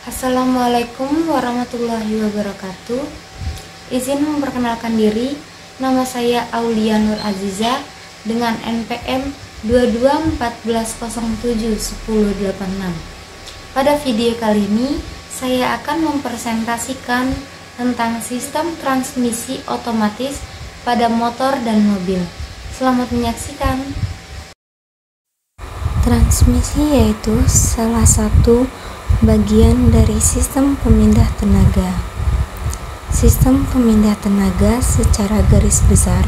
Assalamualaikum warahmatullahi wabarakatuh. Izin memperkenalkan diri, nama saya Aulia Nur Aziza dengan NPM 2214071086. Pada video kali ini, saya akan mempresentasikan tentang sistem transmisi otomatis pada motor dan mobil. Selamat menyaksikan. Transmisi yaitu salah satu bagian dari sistem pemindah tenaga. Sistem pemindah tenaga secara garis besar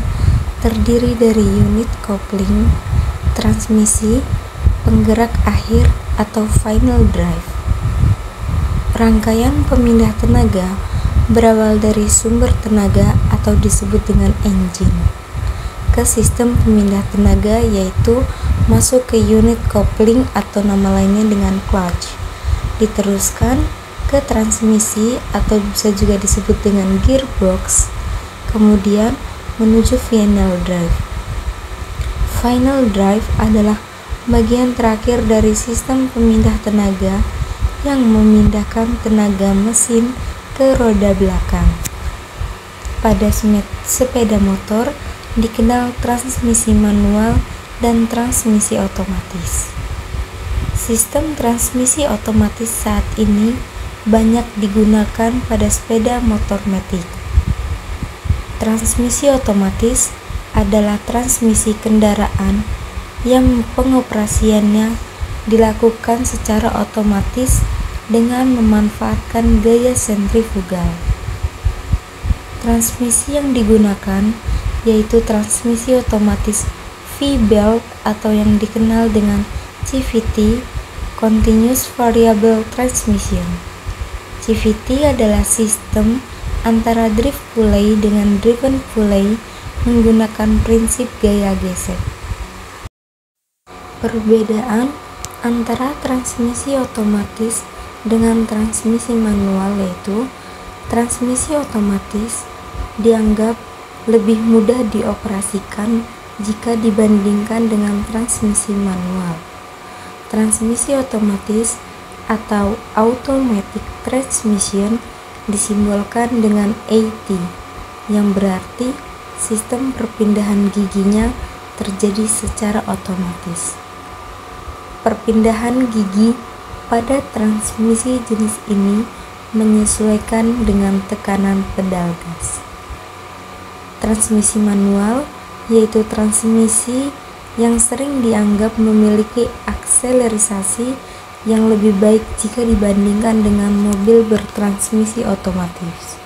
terdiri dari unit kopling, transmisi, penggerak akhir atau final drive. Rangkaian pemindah tenaga berawal dari sumber tenaga atau disebut dengan engine ke sistem pemindah tenaga, yaitu masuk ke unit kopling atau nama lainnya dengan clutch, diteruskan ke transmisi atau bisa juga disebut dengan gearbox, kemudian menuju final drive. Final drive adalah bagian terakhir dari sistem pemindah tenaga yang memindahkan tenaga mesin ke roda belakang. Pada sepeda motor dikenal transmisi manual dan transmisi otomatis. Sistem transmisi otomatis saat ini banyak digunakan pada sepeda motor matic. Transmisi otomatis adalah transmisi kendaraan yang pengoperasiannya dilakukan secara otomatis dengan memanfaatkan gaya sentrifugal. Transmisi yang digunakan yaitu transmisi otomatis V-belt atau yang dikenal dengan CVT, Continuous Variable Transmission. CVT adalah sistem antara drive pulley dengan driven pulley menggunakan prinsip gaya gesek. Perbedaan antara transmisi otomatis dengan transmisi manual yaitu transmisi otomatis dianggap lebih mudah dioperasikan jika dibandingkan dengan transmisi manual. Transmisi otomatis atau automatic transmission disimbolkan dengan AT, yang berarti sistem perpindahan giginya terjadi secara otomatis. Perpindahan gigi pada transmisi jenis ini menyesuaikan dengan tekanan pedal gas. Transmisi manual yaitu transmisi yang sering dianggap memiliki akselerasi yang lebih baik jika dibandingkan dengan mobil bertransmisi otomatis.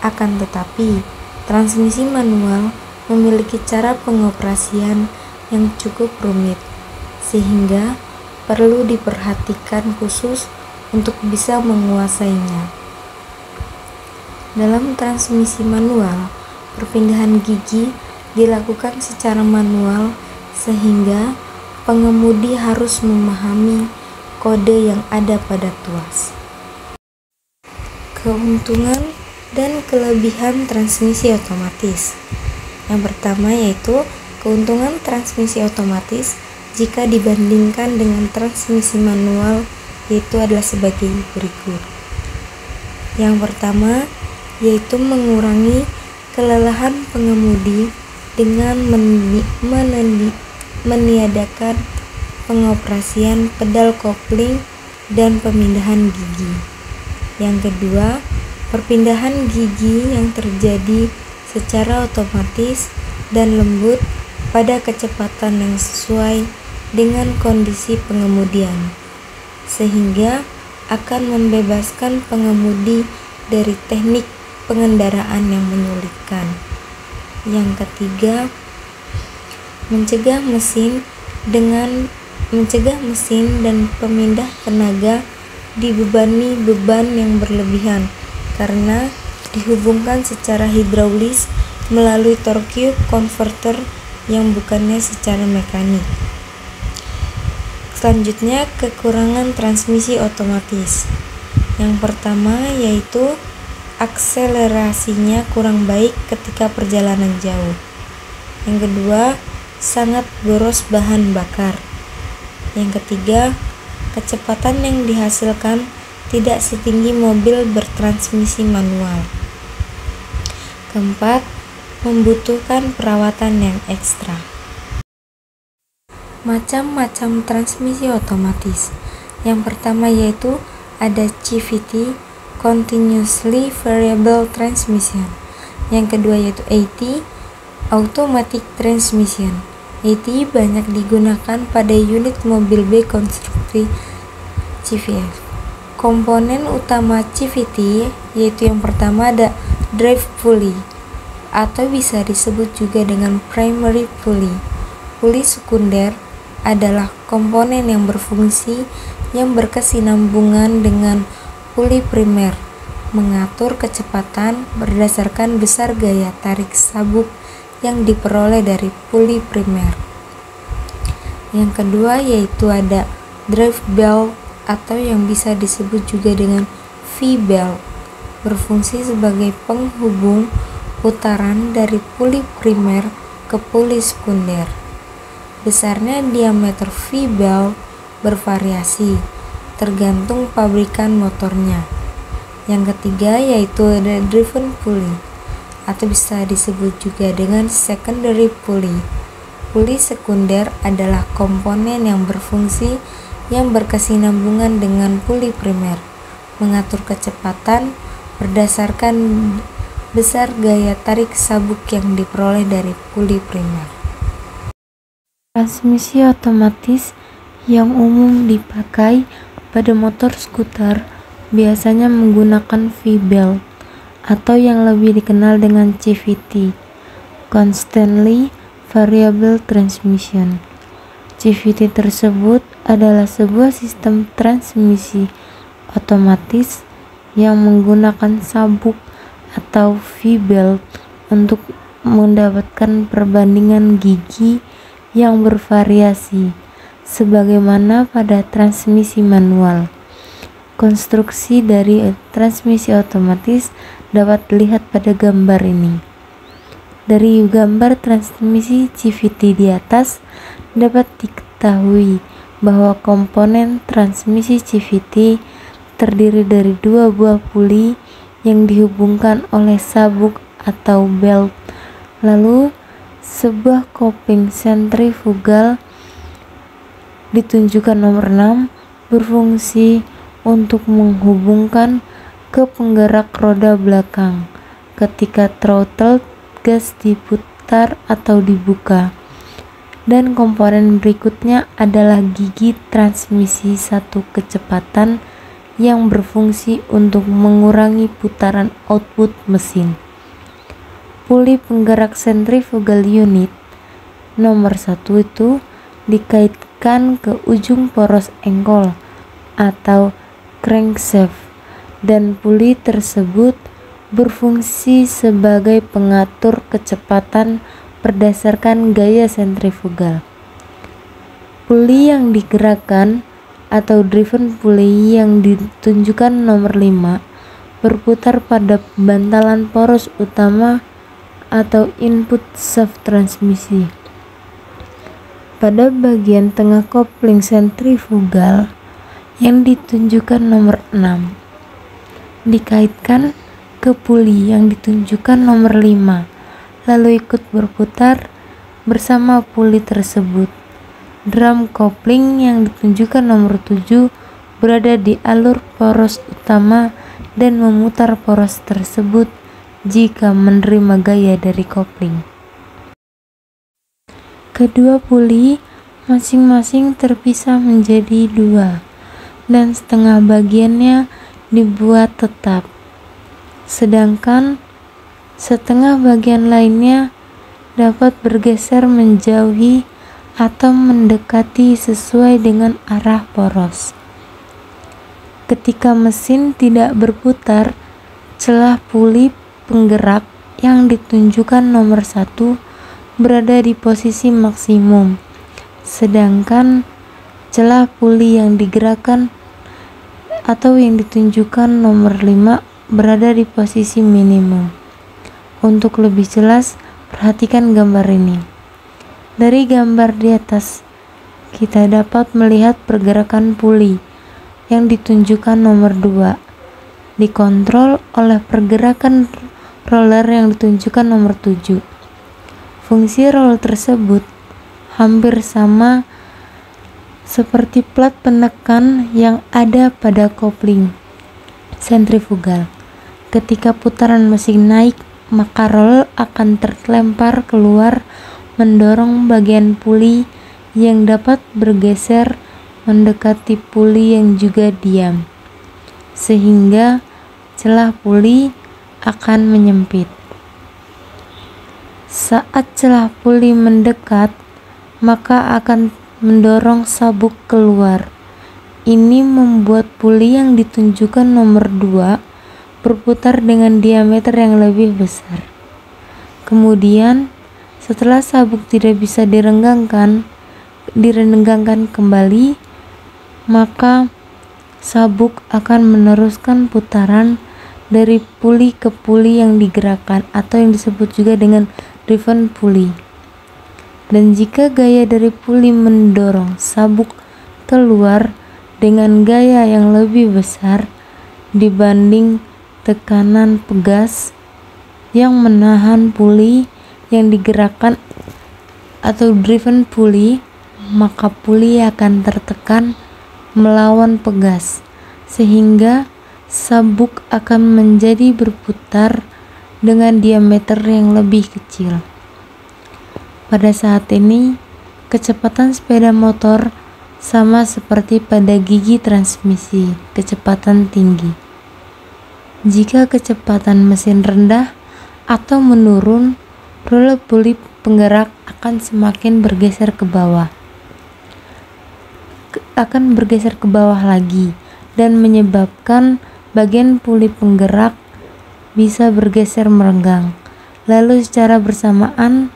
Akan tetapi, transmisi manual memiliki cara pengoperasian yang cukup rumit, sehingga perlu diperhatikan khusus untuk bisa menguasainya. Dalam transmisi manual, perpindahan gigi dilakukan secara manual sehingga pengemudi harus memahami kode yang ada pada tuas. Keuntungan dan kelebihan transmisi otomatis. Yang pertama yaitu keuntungan transmisi otomatis jika dibandingkan dengan transmisi manual yaitu adalah sebagai berikut. Yang pertama yaitu mengurangi kelelahan pengemudi dengan meniadakan pengoperasian pedal kopling dan pemindahan gigi. Yang kedua, perpindahan gigi yang terjadi secara otomatis dan lembut pada kecepatan yang sesuai dengan kondisi pengemudian, sehingga akan membebaskan pengemudi dari teknik pengendaraan yang menyulitkan. Yang ketiga, mencegah mesin dan pemindah tenaga dibebani beban yang berlebihan karena dihubungkan secara hidraulis melalui torque converter yang bukannya secara mekanik. Selanjutnya, kekurangan transmisi otomatis. Yang pertama yaitu akselerasinya kurang baik ketika perjalanan jauh. Yang kedua, sangat boros bahan bakar. Yang ketiga, kecepatan yang dihasilkan tidak setinggi mobil bertransmisi manual. Keempat, membutuhkan perawatan yang ekstra. Macam-macam transmisi otomatis. Yang pertama yaitu ada CVT, Continuously Variable Transmission. Yang kedua yaitu AT, Automatic Transmission. AT banyak digunakan pada unit mobil B konstruksi CVT. Komponen utama CVT yaitu yang pertama ada drive pulley atau bisa disebut juga dengan primary pulley. Pulley sekunder adalah komponen yang berfungsi yang berkesinambungan dengan pulley primer, mengatur kecepatan berdasarkan besar gaya tarik sabuk yang diperoleh dari pulley primer. Yang kedua yaitu ada drive belt atau yang bisa disebut juga dengan V-belt, berfungsi sebagai penghubung putaran dari pulley primer ke pulley sekunder. Besarnya diameter V-belt bervariasi tergantung pabrikan motornya. Yang ketiga yaitu ada driven pulley atau bisa disebut juga dengan secondary pulley. Pulley sekunder adalah komponen yang berfungsi yang berkesinambungan dengan pulley primer, mengatur kecepatan berdasarkan besar gaya tarik sabuk yang diperoleh dari pulley primer. Transmisi otomatis yang umum dipakai pada motor skuter biasanya menggunakan V-belt atau yang lebih dikenal dengan CVT, Constantly Variable Transmission. CVT tersebut adalah sebuah sistem transmisi otomatis yang menggunakan sabuk atau V-belt untuk mendapatkan perbandingan gigi yang bervariasi sebagaimana pada transmisi manual. Konstruksi dari transmisi otomatis dapat dilihat pada gambar ini. Dari gambar transmisi CVT di atas dapat diketahui bahwa komponen transmisi CVT terdiri dari dua buah puli yang dihubungkan oleh sabuk atau belt. Lalu sebuah kopling sentrifugal ditunjukkan nomor 6 berfungsi untuk menghubungkan ke penggerak roda belakang ketika throttle gas diputar atau dibuka. Dan komponen berikutnya adalah gigi transmisi satu kecepatan yang berfungsi untuk mengurangi putaran output mesin. Puli penggerak centrifugal unit nomor 1 itu dikaitkan ke ujung poros engkol atau crankshaft, dan puli tersebut berfungsi sebagai pengatur kecepatan berdasarkan gaya sentrifugal. Puli yang digerakkan atau driven pulley yang ditunjukkan nomor 5 berputar pada bantalan poros utama atau input shaft transmisi. Pada bagian tengah kopling sentrifugal yang ditunjukkan nomor 6 dikaitkan ke puli yang ditunjukkan nomor 5 lalu ikut berputar bersama puli tersebut. Drum kopling yang ditunjukkan nomor 7 berada di alur poros utama dan memutar poros tersebut jika menerima gaya dari kopling. Kedua puli masing-masing terpisah menjadi 2 dan setengah bagiannya dibuat tetap, sedangkan setengah bagian lainnya dapat bergeser menjauhi atau mendekati sesuai dengan arah poros. Ketika mesin tidak berputar, celah puli penggerak yang ditunjukkan nomor 1 berada di posisi maksimum, sedangkan celah puli yang digerakkan atau yang ditunjukkan nomor 5 berada di posisi minimum. Untuk lebih jelas, perhatikan gambar ini. Dari gambar di atas, kita dapat melihat pergerakan puli. yang ditunjukkan nomor 2, dikontrol oleh pergerakan roller yang ditunjukkan nomor 7. Fungsi roller tersebut hampir sama seperti plat penekan yang ada pada kopling sentrifugal. Ketika putaran mesin naik, maka roller akan terlempar keluar mendorong bagian puli yang dapat bergeser mendekati puli yang juga diam, sehingga celah puli akan menyempit. Saat celah puli mendekat, maka akan mendorong sabuk keluar. Ini membuat puli yang ditunjukkan nomor 2 berputar dengan diameter yang lebih besar. Kemudian, setelah sabuk tidak bisa direnggangkan kembali, maka sabuk akan meneruskan putaran dari puli ke puli yang digerakkan atau yang disebut juga dengan driven pulley. Dan jika gaya dari puli mendorong sabuk keluar dengan gaya yang lebih besar dibanding tekanan pegas yang menahan puli yang digerakkan atau driven pulley, maka puli akan tertekan melawan pegas, sehingga sabuk akan menjadi berputar dengan diameter yang lebih kecil. Pada saat ini, kecepatan sepeda motor sama seperti pada gigi transmisi, kecepatan tinggi. Jika kecepatan mesin rendah atau menurun, roller pulley penggerak akan semakin bergeser ke bawah. Lagi dan menyebabkan bagian puli penggerak bisa bergeser merenggang. Lalu secara bersamaan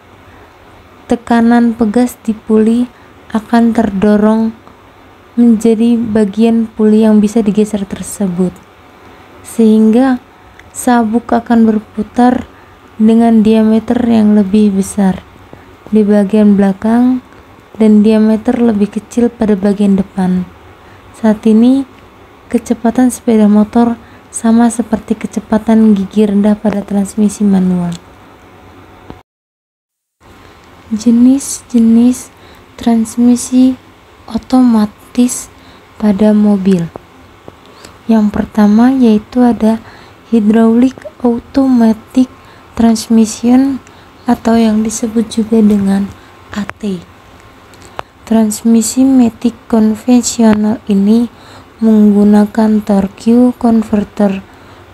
tekanan pegas di puli akan terdorong menjadi bagian puli yang bisa digeser tersebut, sehingga sabuk akan berputar dengan diameter yang lebih besar di bagian belakang dan diameter lebih kecil pada bagian depan. Saat ini, kecepatan sepeda motor sama seperti kecepatan gigi rendah pada transmisi manual. Jenis-jenis transmisi otomatis pada mobil. Yang pertama yaitu ada hydraulic automatic transmission atau yang disebut juga dengan AT. Transmisi matic konvensional ini menggunakan torque converter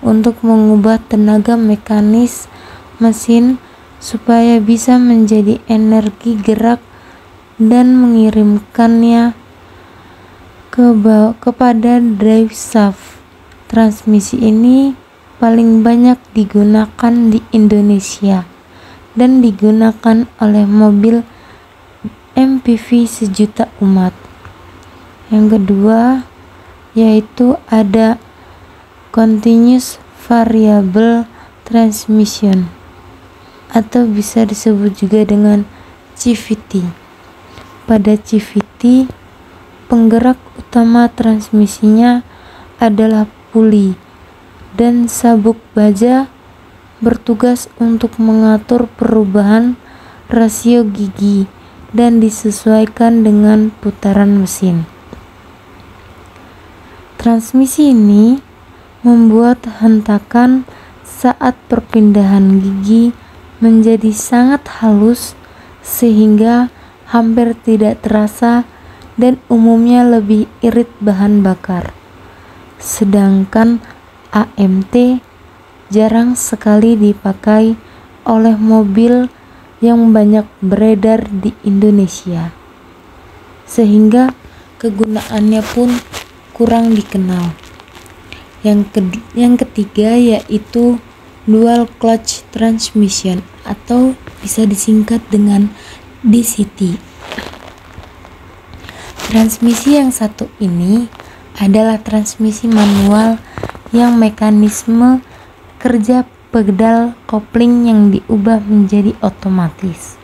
untuk mengubah tenaga mekanis mesin supaya bisa menjadi energi gerak dan mengirimkannya kepada drive shaft. Transmisi ini paling banyak digunakan di Indonesia dan digunakan oleh mobil MPV sejuta umat. Yang kedua yaitu ada continuous variable transmission atau bisa disebut juga dengan CVT. Pada CVT, penggerak utama transmisinya adalah puli dan sabuk baja bertugas untuk mengatur perubahan rasio gigi dan disesuaikan dengan putaran mesin. Transmisi ini membuat hentakan saat perpindahan gigi menjadi sangat halus sehingga hampir tidak terasa dan umumnya lebih irit bahan bakar. Sedangkan AMT jarang sekali dipakai oleh mobil yang banyak beredar di Indonesia, sehingga kegunaannya pun kurang dikenal. Yang ketiga yaitu dual clutch transmission atau bisa disingkat dengan DCT. Transmisi yang satu ini adalah transmisi manual yang mekanisme kerja pedal kopling yang diubah menjadi otomatis.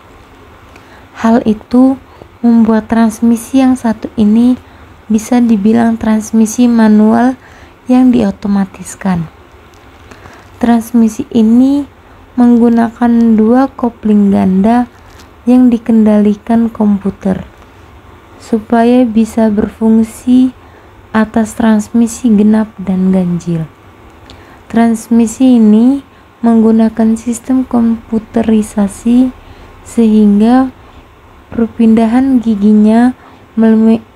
Hal itu membuat transmisi yang satu ini bisa dibilang transmisi manual yang diotomatiskan. Transmisi ini menggunakan dua kopling ganda yang dikendalikan komputer supaya bisa berfungsi atas transmisi genap dan ganjil. Transmisi ini menggunakan sistem komputerisasi sehingga perpindahan giginya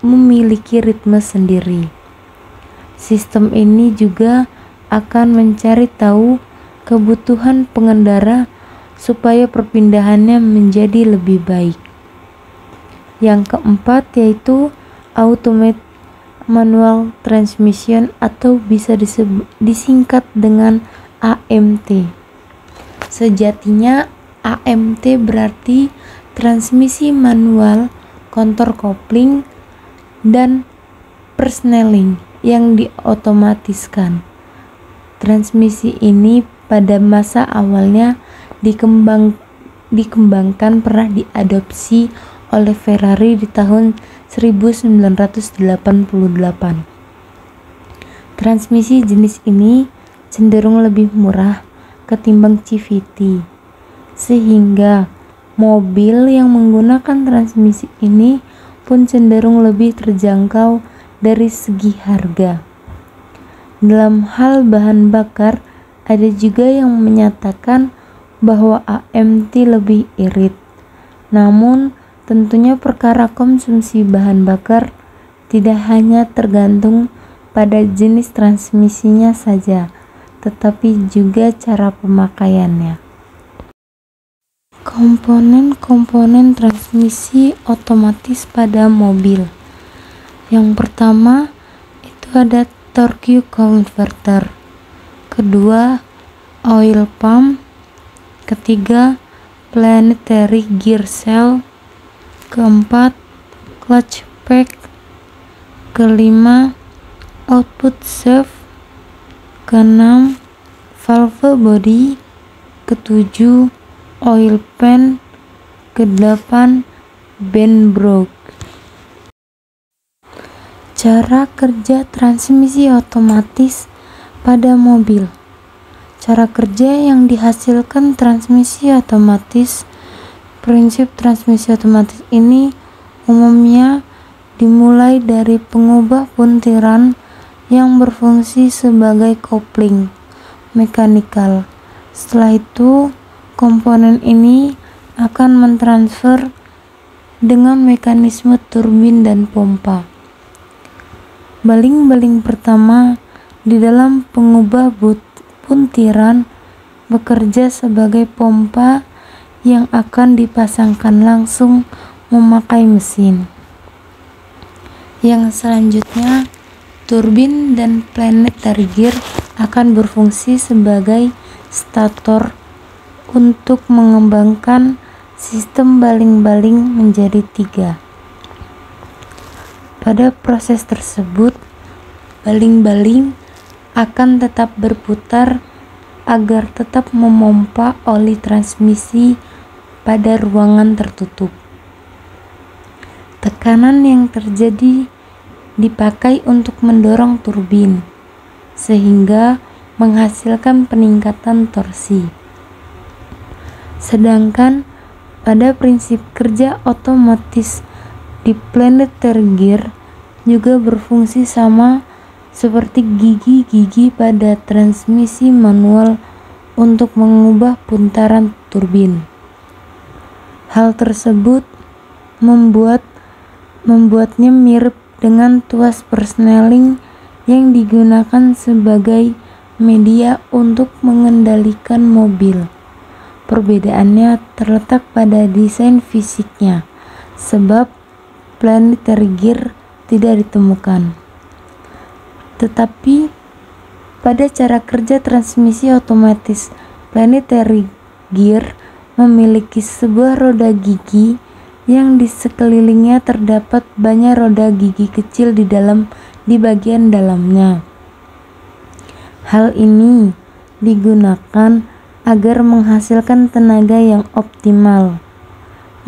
memiliki ritme sendiri. Sistem ini juga akan mencari tahu kebutuhan pengendara supaya perpindahannya menjadi lebih baik. Yang keempat yaitu automated manual transmission atau bisa disingkat dengan AMT. Sejatinya AMT berarti transmisi manual, counter coupling, dan persneling yang diotomatiskan. Transmisi ini pada masa awalnya dikembangkan pernah diadopsi oleh Ferrari di tahun 1988. Transmisi jenis ini cenderung lebih murah ketimbang CVT, sehingga mobil yang menggunakan transmisi ini pun cenderung lebih terjangkau dari segi harga. Dalam hal bahan bakar, ada juga yang menyatakan bahwa AMT lebih irit. Namun, tentunya perkara konsumsi bahan bakar tidak hanya tergantung pada jenis transmisinya saja, tetapi juga cara pemakaiannya. Komponen-komponen transmisi otomatis pada mobil. Yang pertama, itu ada torque converter. Kedua, oil pump. Ketiga, planetary gear cell. Keempat, clutch pack. Kelima, output shaft. Keenam, valve body. Ketujuh, oil pan. Kedelapan, band brake. Cara kerja transmisi otomatis pada mobil. Cara kerja yang dihasilkan transmisi otomatis. Prinsip transmisi otomatis ini umumnya dimulai dari pengubah puntiran yang berfungsi sebagai kopling mekanikal. Setelah itu, komponen ini akan mentransfer dengan mekanisme turbin dan pompa. Baling-baling pertama di dalam pengubah puntiran bekerja sebagai pompa yang akan dipasangkan langsung memakai mesin. Yang selanjutnya, turbin dan planetary gear akan berfungsi sebagai stator untuk mengembangkan sistem baling-baling menjadi 3. Pada proses tersebut, baling-baling akan tetap berputar agar tetap memompa oli transmisi pada ruangan tertutup. Tekanan yang terjadi dipakai untuk mendorong turbin, sehingga menghasilkan peningkatan torsi. Sedangkan pada prinsip kerja otomatis di planetary gear juga berfungsi sama seperti gigi-gigi pada transmisi manual untuk mengubah putaran turbin. Hal tersebut membuatnya mirip dengan tuas persneling yang digunakan sebagai media untuk mengendalikan mobil. Perbedaannya terletak pada desain fisiknya, sebab planetary gear tidak ditemukan. Tetapi pada cara kerja transmisi otomatis, planetary gear memiliki sebuah roda gigi yang di sekelilingnya terdapat banyak roda gigi kecil di bagian dalamnya. Hal ini digunakan agar menghasilkan tenaga yang optimal.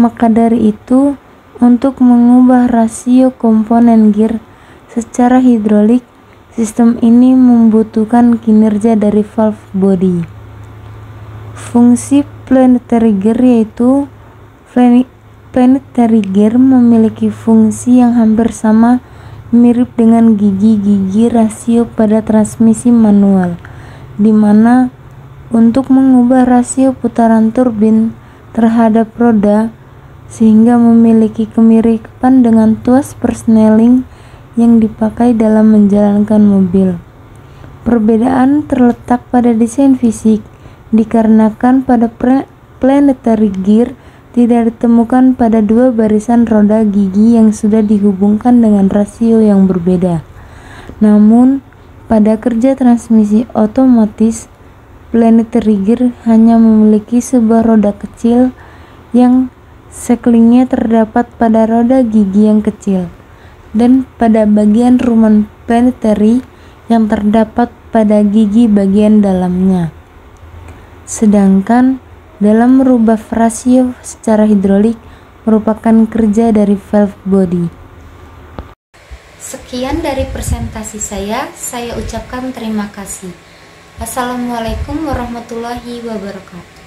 Maka dari itu, untuk mengubah rasio komponen gear Secara hidrolik, sistem ini membutuhkan kinerja dari valve body. Fungsi planetary gear yaitu planetary gear memiliki fungsi yang hampir sama mirip dengan gigi-gigi rasio pada transmisi manual, di mana untuk mengubah rasio putaran turbin terhadap roda sehingga memiliki kemiripan dengan tuas persneling yang dipakai dalam menjalankan mobil. Perbedaan terletak pada desain fisik, dikarenakan pada planetary gear tidak ditemukan pada dua barisan roda gigi yang sudah dihubungkan dengan rasio yang berbeda. Namun, pada kerja transmisi otomatis, planetary gear hanya memiliki sebuah roda kecil yang sekelingnya terdapat pada roda gigi yang kecil dan pada bagian rumen planetary yang terdapat pada gigi bagian dalamnya. Sedangkan dalam merubah rasio secara hidrolik merupakan kerja dari valve body. Sekian dari presentasi saya ucapkan terima kasih. Assalamualaikum warahmatullahi wabarakatuh.